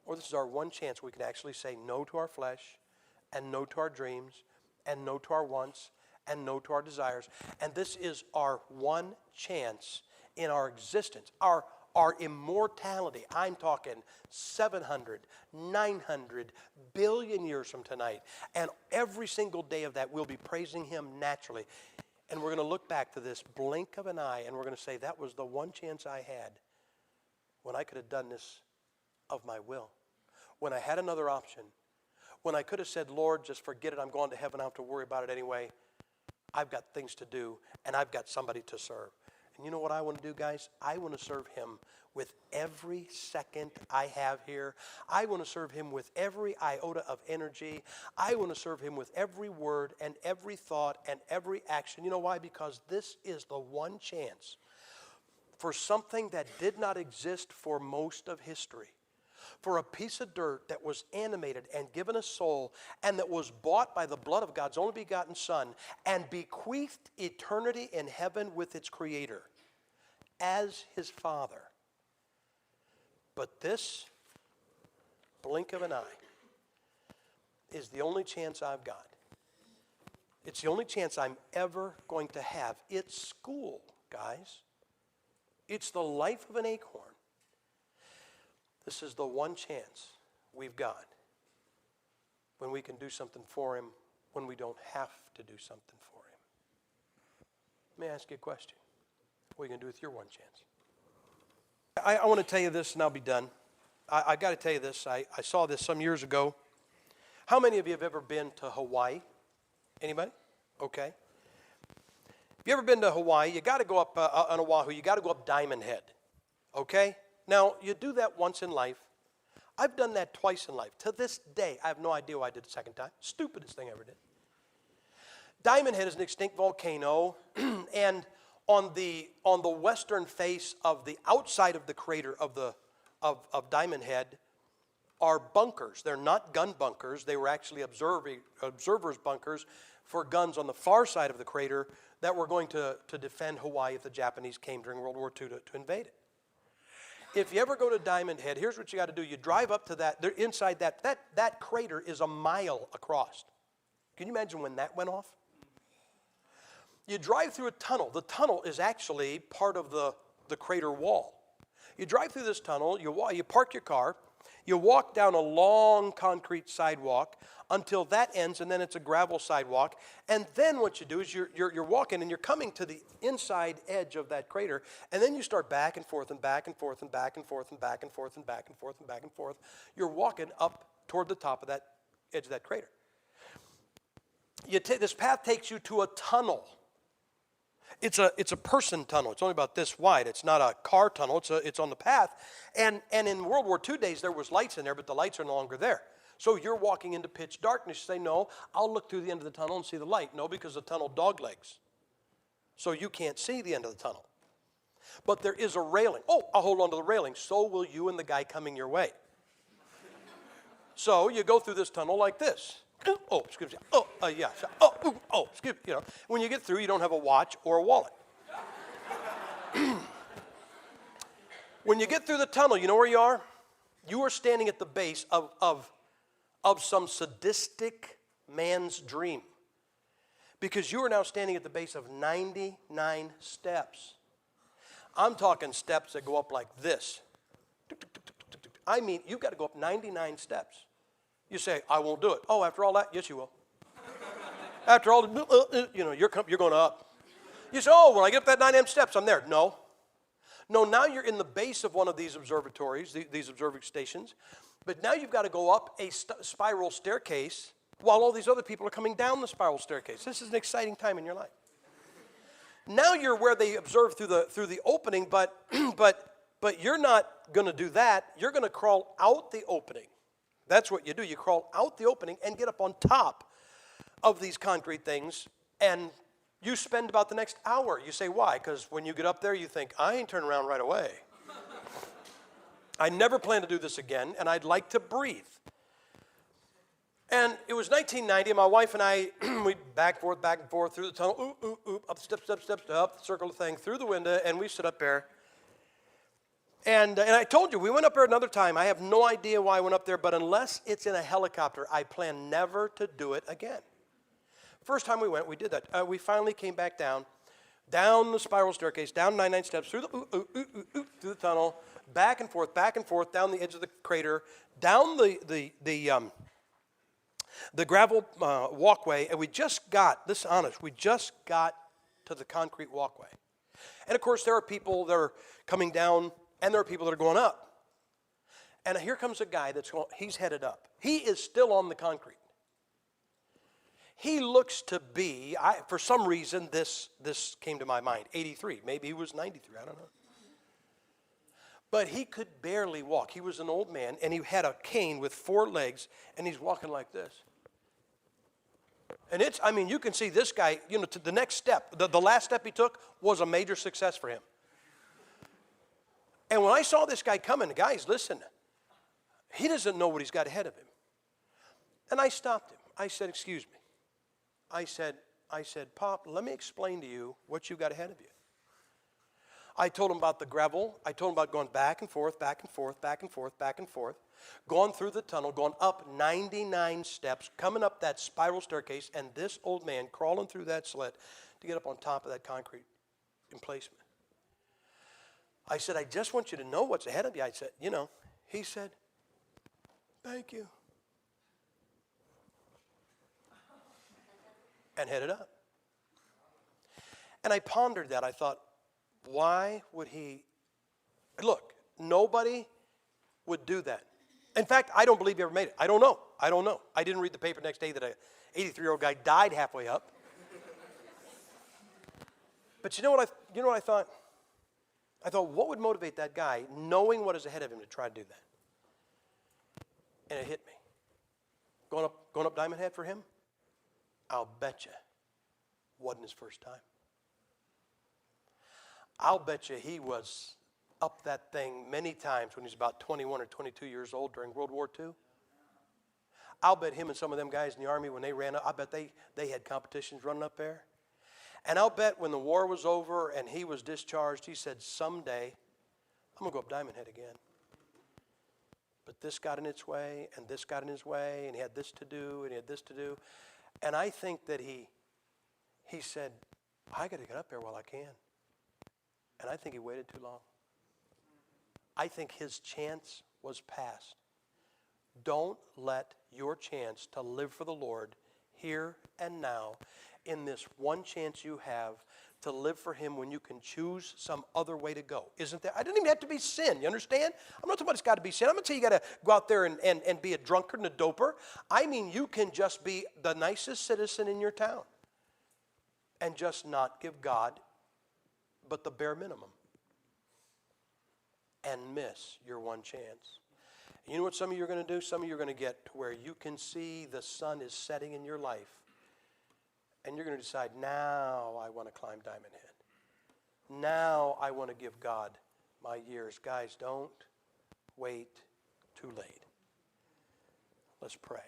or this is our one chance we can actually say no to our flesh, and no to our dreams, and no to our wants, and no to our desires. And this is our one chance in our existence, our immortality. I'm talking 700, 900 billion years from tonight. And every single day of that, we'll be praising him naturally. And we're going to look back to this blink of an eye, and we're going to say, that was the one chance I had when I could have done this of my will. When I had another option. When I could have said, Lord, just forget it. I'm going to heaven. I don't have to worry about it anyway. I've got things to do, and I've got somebody to serve. And you know what I want to do, guys? I want to serve him with every second I have here. I want to serve him with every iota of energy. I want to serve him with every word and every thought and every action. You know why? Because this is the one chance for something that did not exist for most of history. For a piece of dirt that was animated and given a soul and that was bought by the blood of God's only begotten Son and bequeathed eternity in heaven with its Creator as his Father. But this blink of an eye is the only chance I've got. It's the only chance I'm ever going to have. It's school, guys. It's the life of an acorn. This is the one chance we've got when we can do something for him, when we don't have to do something for him. Let me ask you a question. What are you going to do with your one chance? I want to tell you this, and I'll be done. I got to tell you this. I saw this some years ago. How many of you have ever been to Hawaii? Anybody? Okay. If you ever been to Hawaii, you got to go up on Oahu. You got to go up Diamond Head. Okay? Now, you do that once in life. I've done that twice in life. To this day, I have no idea why I did it the second time. Stupidest thing I ever did. Diamond Head is an extinct volcano, and on the western face of the outside of the crater of Diamond Head are bunkers. They're not gun bunkers. They were actually observers' bunkers for guns on the far side of the crater that were going to defend Hawaii if the Japanese came during World War II to invade it. If you ever go to Diamond Head, here's what you got to do. You drive up to that. They're inside that crater is a mile across. Can you imagine when that went off? You drive through a tunnel. The tunnel is actually part of the crater wall. You drive through this tunnel. You park your car. You walk down a long concrete sidewalk until that ends, and then it's a gravel sidewalk. And then what you do is you're walking, and you're coming to the inside edge of that crater, and then you start back and forth and back and forth and back and forth and back and forth and back and forth and back and forth. You're walking up toward the top of that edge of that crater. This path takes you to a tunnel. It's a person tunnel. It's only about this wide. It's not a car tunnel. It's on the path. And in World War II days, there was lights in there, but the lights are no longer there. So you're walking into pitch darkness. You say, no, I'll look through the end of the tunnel and see the light. No, because the tunnel dog legs. So you can't see the end of the tunnel. But there is a railing. Oh, I'll hold on to the railing. So will you and the guy coming your way. So you go through this tunnel like this. Oh, excuse me. Oh, yeah. Oh, excuse me. You know, when you get through, you don't have a watch or a wallet. When you get through the tunnel, you know where you are? You are standing at the base of some sadistic man's dream. Because you are now standing at the base of 99 steps. I'm talking steps that go up like this. I mean, you've got to go up 99 steps. You say, I won't do it. Oh, after all that, yes, you will. After all, you're going up. You say, oh, when I get up that 99 steps, I'm there. No, now you're in the base of one of these observatories, these observing stations. But now you've got to go up a spiral staircase while all these other people are coming down the spiral staircase. This is an exciting time in your life. Now you're where they observe through the opening, but you're not going to do that. You're going to crawl out the opening. That's what you do. You crawl out the opening and get up on top of these concrete things, and you spend about the next hour. You say, why? Because when you get up there, you think, I ain't turning around right away. I never plan to do this again, and I'd like to breathe. And it was 1990, and my wife and I, we back and forth through the tunnel, up, step, up the circle thing, through the window, and we sit up there. And I told you, we went up there another time. I have no idea why I went up there, but unless it's in a helicopter, I plan never to do it again. First time we went, we did that. We finally came back down the spiral staircase, down 99 steps, through the tunnel, back and forth, down the edge of the crater, down the gravel walkway, and we just got to the concrete walkway. And of course, there are people that are coming down, and there are people that are going up. And here comes a guy he's headed up. He is still on the concrete. He looks to be, for some reason, this came to my mind, 83. Maybe he was 93, I don't know. But he could barely walk. He was an old man, and he had a cane with 4 legs, and he's walking like this. And you can see this guy, to the next step, the last step he took was a major success for him. And when I saw this guy coming, guys, listen, he doesn't know what he's got ahead of him. And I stopped him. I said, excuse me. I said, Pop, let me explain to you what you got ahead of you. I told him about the gravel. I told him about going back and forth, going through the tunnel, going up 99 steps, coming up that spiral staircase, and this old man crawling through that slit to get up on top of that concrete emplacement. I said, I just want you to know what's ahead of you. I said, he said, thank you. And headed up. And I pondered that. I thought, why would he? Look, nobody would do that. In fact, I don't believe he ever made it. I don't know. I didn't read the paper next day that an 83-year-old guy died halfway up. But you know what I thought? I thought, what would motivate that guy, knowing what is ahead of him, to try to do that? And it hit me. Going up Diamond Head for him? I'll bet you wasn't his first time. I'll bet you he was up that thing many times when he was about 21 or 22 years old during World War II. I'll bet him and some of them guys in the Army, when they ran up, I bet they had competitions running up there. And I'll bet when the war was over and he was discharged, he said, someday I'm going to go up Diamond Head again. But this got in its way, and this got in his way, and he had this to do, and he had this to do. And I think that he said, I got to get up there while I can. And I think he waited too long. I think his chance was past. Don't let your chance to live for the Lord here and now, in this one chance you have to live for him, when you can choose some other way to go. Isn't there? I didn't even have to be sin. You understand? I'm not talking about it's got to be sin. I'm not saying you got to go out there and be a drunkard and a doper. I mean, you can just be the nicest citizen in your town and just not give God but the bare minimum and miss your one chance. You know what some of you are going to do? Some of you are going to get to where you can see the sun is setting in your life, and you're going to decide, now I want to climb Diamond Head. Now I want to give God my years. Guys, don't wait too late. Let's pray.